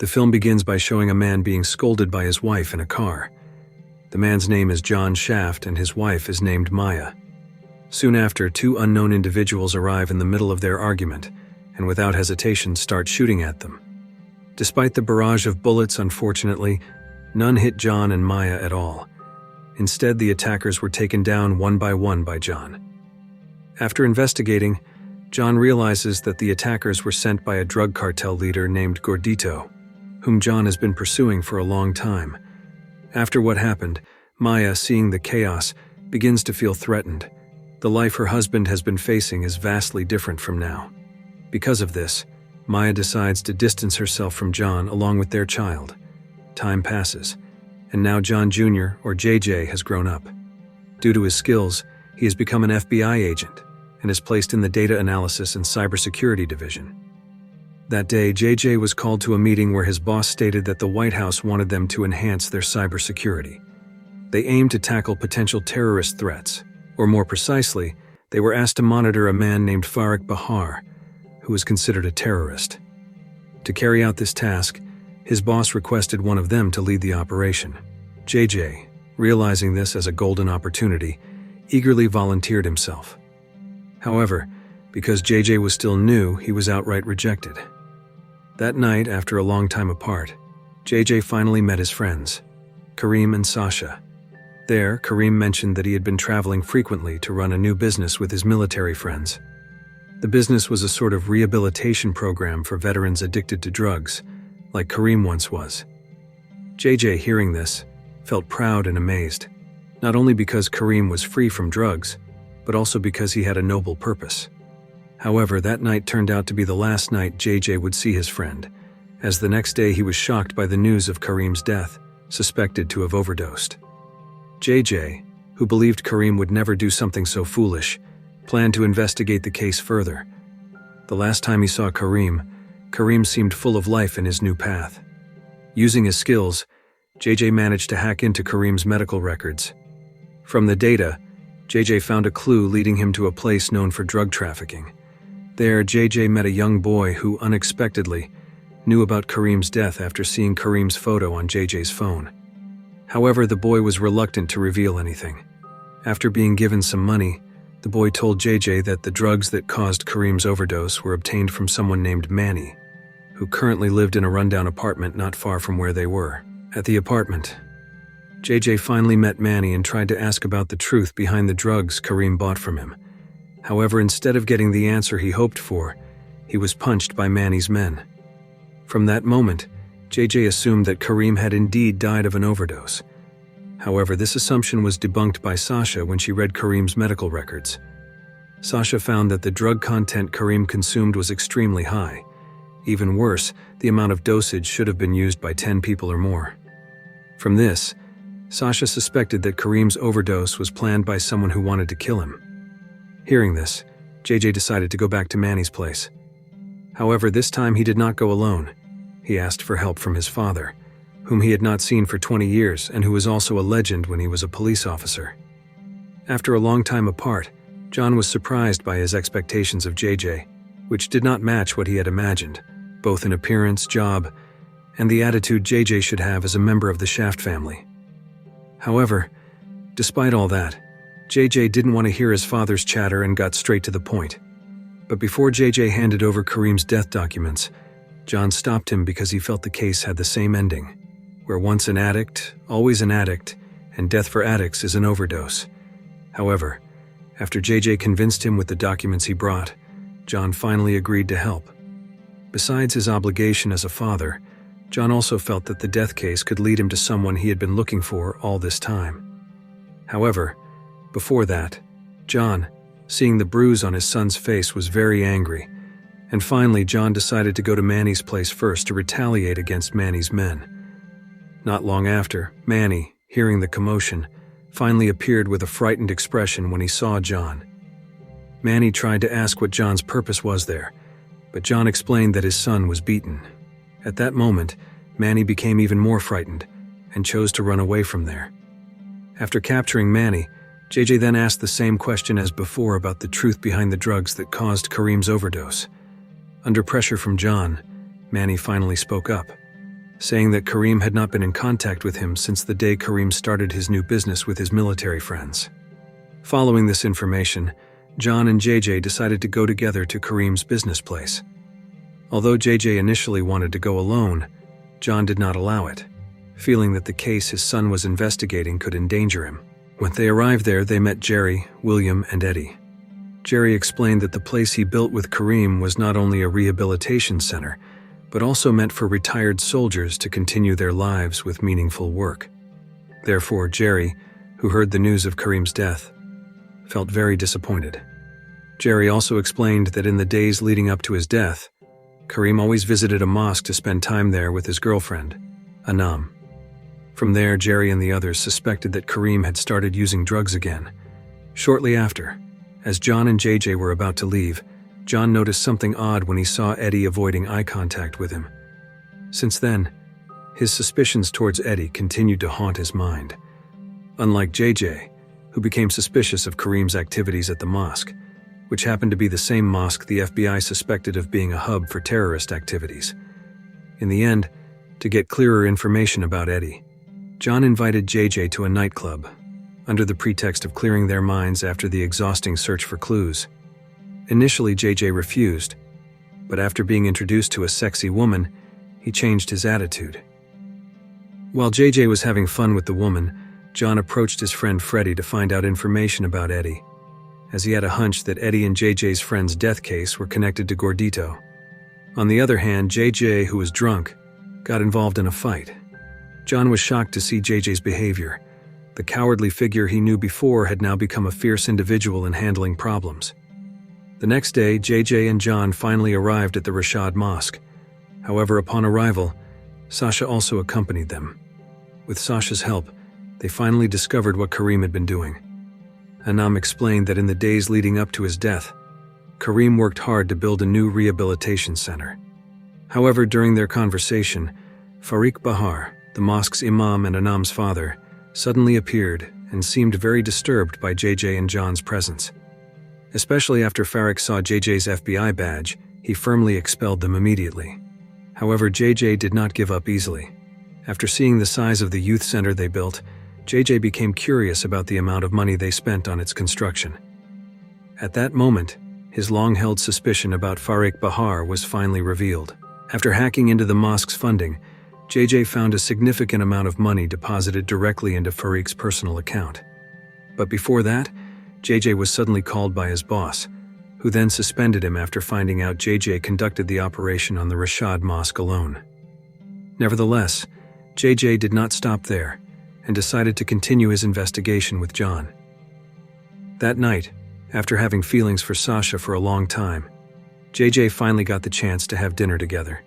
The film begins by showing a man being scolded by his wife in a car. The man's name is John Shaft and his wife is named Maya. Soon after, two unknown individuals arrive in the middle of their argument and without hesitation start shooting at them. Despite the barrage of bullets, unfortunately, none hit John and Maya at all. Instead, the attackers were taken down one by John. After investigating, John realizes that the attackers were sent by a drug cartel leader named Gordito, whom John has been pursuing for a long time. After what happened, Maya, seeing the chaos, begins to feel threatened. The life her husband has been facing is vastly different from now. Because of this, Maya decides to distance herself from John along with their child. Time passes, and now John Jr., or JJ, has grown up. Due to his skills, he has become an FBI agent and is placed in the Data Analysis and Cybersecurity Division. That day, JJ was called to a meeting where his boss stated that the White House wanted them to enhance their cybersecurity. They aimed to tackle potential terrorist threats, or more precisely, they were asked to monitor a man named Farik Bahar, who was considered a terrorist. To carry out this task, his boss requested one of them to lead the operation. JJ, realizing this as a golden opportunity, eagerly volunteered himself. However, because JJ was still new, he was outright rejected. That night, after a long time apart, JJ finally met his friends, Kareem and Sasha. There, Kareem mentioned that he had been traveling frequently to run a new business with his military friends. The business was a sort of rehabilitation program for veterans addicted to drugs, like Kareem once was. JJ, hearing this, felt proud and amazed, not only because Kareem was free from drugs, but also because he had a noble purpose. However, that night turned out to be the last night JJ would see his friend, as the next day he was shocked by the news of Kareem's death, suspected to have overdosed. JJ, who believed Kareem would never do something so foolish, planned to investigate the case further. The last time he saw Kareem seemed full of life in his new path. Using his skills, JJ managed to hack into Kareem's medical records. From the data, JJ found a clue leading him to a place known for drug trafficking. There, JJ met a young boy who unexpectedly knew about Kareem's death after seeing Kareem's photo on JJ's phone. However, the boy was reluctant to reveal anything. After being given some money, the boy told JJ that the drugs that caused Kareem's overdose were obtained from someone named Manny, who currently lived in a rundown apartment not far from where they were. At the apartment, JJ finally met Manny and tried to ask about the truth behind the drugs Kareem bought from him. However, instead of getting the answer he hoped for, he was punched by Manny's men. From that moment, JJ assumed that Kareem had indeed died of an overdose. However, this assumption was debunked by Sasha when she read Kareem's medical records. Sasha found that the drug content Kareem consumed was extremely high. Even worse, the amount of dosage should have been used by 10 people or more. From this, Sasha suspected that Kareem's overdose was planned by someone who wanted to kill him. Hearing this, JJ decided to go back to Manny's place. However, this time he did not go alone. He asked for help from his father, whom he had not seen for 20 years and who was also a legend when he was a police officer. After a long time apart, John was surprised by his expectations of JJ, which did not match what he had imagined, both in appearance, job, and the attitude JJ should have as a member of the Shaft family. However, despite all that, JJ didn't want to hear his father's chatter and got straight to the point. But before JJ handed over Kareem's death documents, John stopped him because he felt the case had the same ending, where once an addict, always an addict, and death for addicts is an overdose. However, after JJ convinced him with the documents he brought, John finally agreed to help. Besides his obligation as a father, John also felt that the death case could lead him to someone he had been looking for all this time. However, before that, John, seeing the bruise on his son's face, was very angry, and finally John decided to go to Manny's place first to retaliate against Manny's men. Not long after, Manny, hearing the commotion, finally appeared with a frightened expression when he saw John. Manny tried to ask what John's purpose was there, but John explained that his son was beaten. At that moment, Manny became even more frightened and chose to run away from there. After capturing Manny, JJ then asked the same question as before about the truth behind the drugs that caused Kareem's overdose. Under pressure from John, Manny finally spoke up. saying that Kareem had not been in contact with him since the day Kareem started his new business with his military friends. Following this information, John and JJ decided to go together to Kareem's business place. Although JJ initially wanted to go alone, John did not allow it, feeling that the case his son was investigating could endanger him. When they arrived there, they met Jerry, William, and Eddie. Jerry explained that the place he built with Kareem was not only a rehabilitation center, but also meant for retired soldiers to continue their lives with meaningful work. Therefore, Jerry, who heard the news of Kareem's death, felt very disappointed. Jerry also explained that in the days leading up to his death, Kareem always visited a mosque to spend time there with his girlfriend, Anam. From there, Jerry and the others suspected that Kareem had started using drugs again. Shortly after, as John and JJ were about to leave, John noticed something odd when he saw Eddie avoiding eye contact with him. Since then, his suspicions towards Eddie continued to haunt his mind. Unlike JJ, who became suspicious of Kareem's activities at the mosque, which happened to be the same mosque the FBI suspected of being a hub for terrorist activities. In the end, to get clearer information about Eddie, John invited JJ to a nightclub, under the pretext of clearing their minds after the exhausting search for clues. Initially, JJ refused, but after being introduced to a sexy woman, he changed his attitude. While JJ was having fun with the woman, John approached his friend Freddie to find out information about Eddie, as he had a hunch that Eddie and JJ's friend's death case were connected to Gordito. On the other hand, JJ, who was drunk, got involved in a fight. John was shocked to see JJ's behavior. The cowardly figure he knew before had now become a fierce individual in handling problems. The next day, JJ and John finally arrived at the Rashad Mosque. However, upon arrival, Sasha also accompanied them. With Sasha's help, they finally discovered what Kareem had been doing. Anam explained that in the days leading up to his death, Kareem worked hard to build a new rehabilitation center. However, during their conversation, Farik Bahar, the mosque's imam and Anam's father, suddenly appeared and seemed very disturbed by JJ and John's presence. Especially after Farik saw JJ's FBI badge, he firmly expelled them immediately. However, JJ did not give up easily. After seeing the size of the youth center they built, JJ became curious about the amount of money they spent on its construction. At that moment, his long-held suspicion about Farik Bahar was finally revealed. After hacking into the mosque's funding, JJ found a significant amount of money deposited directly into Farik's personal account. But before that, JJ was suddenly called by his boss, who then suspended him after finding out JJ conducted the operation on the Rashad Mosque alone. Nevertheless, JJ did not stop there and decided to continue his investigation with John. That night, after having feelings for Sasha for a long time, JJ finally got the chance to have dinner together.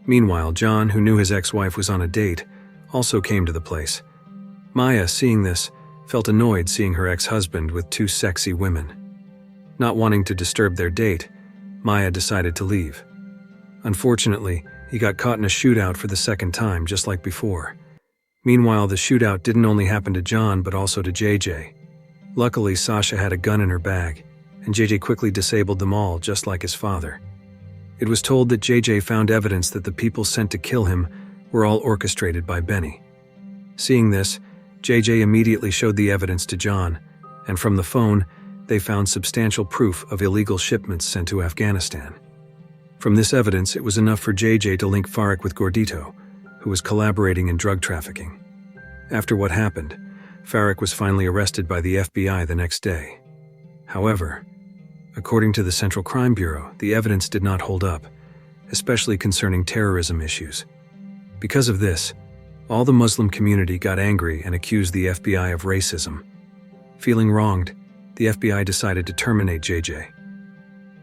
Meanwhile, John, who knew his ex-wife was on a date, also came to the place. Maya, seeing this, felt annoyed seeing her ex-husband with two sexy women. Not wanting to disturb their date, Maya decided to leave. Unfortunately, he got caught in a shootout for the second time, just like before. Meanwhile, the shootout didn't only happen to John, but also to JJ. Luckily, Sasha had a gun in her bag, and JJ quickly disabled them all, just like his father. It was told that JJ found evidence that the people sent to kill him were all orchestrated by Benny. Seeing this, JJ immediately showed the evidence to John, and from the phone, they found substantial proof of illegal shipments sent to Afghanistan. From this evidence, it was enough for JJ to link Farik with Gordito, who was collaborating in drug trafficking. After what happened, Farik was finally arrested by the FBI the next day. However, according to the Central Crime Bureau, the evidence did not hold up, especially concerning terrorism issues. Because of this, all the Muslim community got angry and accused the FBI of racism. Feeling wronged, the FBI decided to terminate JJ.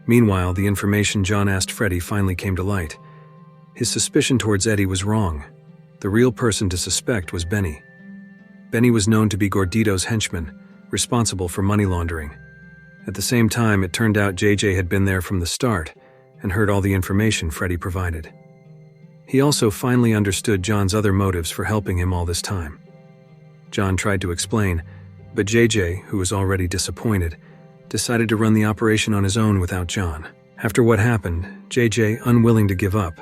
Meanwhile, the information John asked Freddie finally came to light. His suspicion towards Eddie was wrong. The real person to suspect was Benny. Benny was known to be Gordito's henchman, responsible for money laundering. At the same time, it turned out JJ had been there from the start and heard all the information Freddie provided. He also finally understood John's other motives for helping him all this time. John tried to explain, but JJ, who was already disappointed, decided to run the operation on his own without John. After what happened, JJ, unwilling to give up,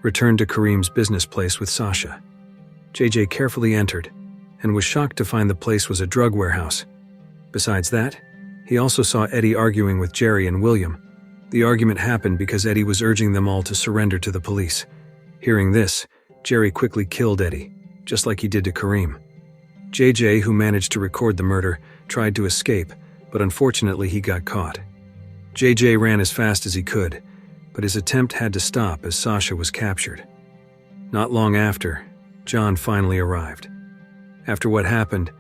returned to Kareem's business place with Sasha. JJ carefully entered and was shocked to find the place was a drug warehouse. Besides that, he also saw Eddie arguing with Jerry and William. The argument happened because Eddie was urging them all to surrender to the police. Hearing this, Jerry quickly killed Eddie, just like he did to Kareem. JJ, who managed to record the murder, tried to escape, but unfortunately he got caught. JJ ran as fast as he could, but his attempt had to stop as Sasha was captured. Not long after, John finally arrived. After what happened,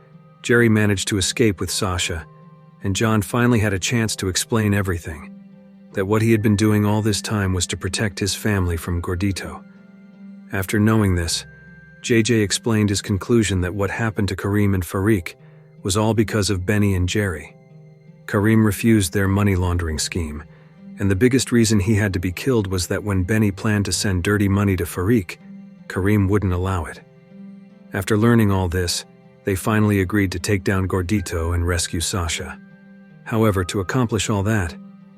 Jerry managed to escape with Sasha, and John finally had a chance to explain everything. That what he had been doing all this time was to protect his family from Gordito. After knowing this, JJ explained his conclusion that what happened to Kareem and Farik was all because of Benny and Jerry. Kareem refused their money laundering scheme, and the biggest reason he had to be killed was that when Benny planned to send dirty money to Farik, Kareem wouldn't allow it. After learning all this, they finally agreed to take down Gordito and rescue Sasha. However, to accomplish all that,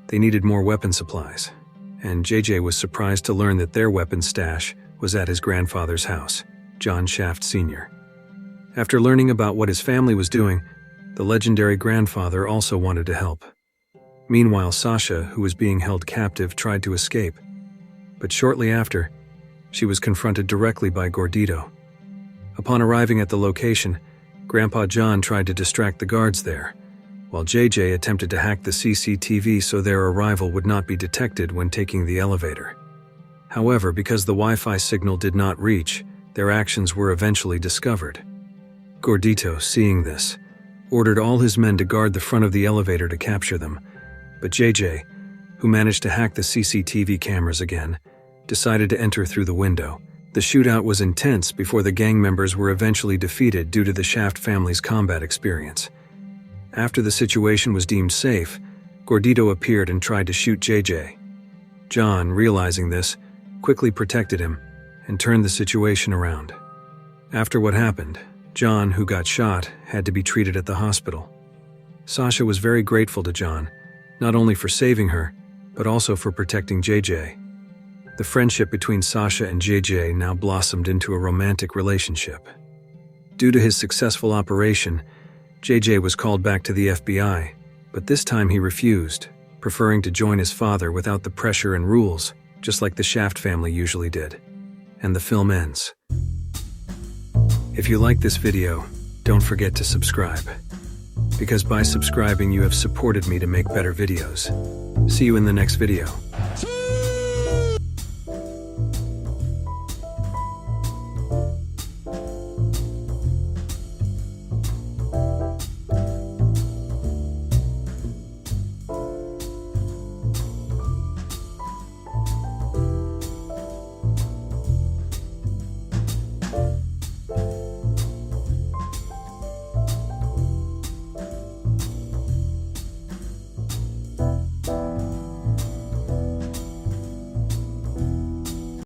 they needed more weapon supplies, and JJ was surprised to learn that their weapon stash was at his grandfather's house, John Shaft Sr. After learning about what his family was doing, the legendary grandfather also wanted to help. Meanwhile, Sasha, who was being held captive, tried to escape, but shortly after, she was confronted directly by Gordito. Upon arriving at the location, Grandpa John tried to distract the guards there, while JJ attempted to hack the CCTV so their arrival would not be detected when taking the elevator. However, because the Wi-Fi signal did not reach, their actions were eventually discovered. Gordito, seeing this, ordered all his men to guard the front of the elevator to capture them, but JJ, who managed to hack the CCTV cameras again, decided to enter through the window. The shootout was intense before the gang members were eventually defeated due to the Shaft family's combat experience. After the situation was deemed safe, Gordito appeared and tried to shoot JJ. John, realizing this, quickly protected him and turned the situation around. After what happened, John, who got shot, had to be treated at the hospital. Sasha was very grateful to John, not only for saving her, but also for protecting JJ. The friendship between Sasha and JJ now blossomed into a romantic relationship. Due to his successful operation, JJ was called back to the FBI, but this time he refused, preferring to join his father without the pressure and rules, just like the Shaft family usually did. And the film ends. If you like this video, don't forget to subscribe, because by subscribing you have supported me to make better videos. See you in the next video.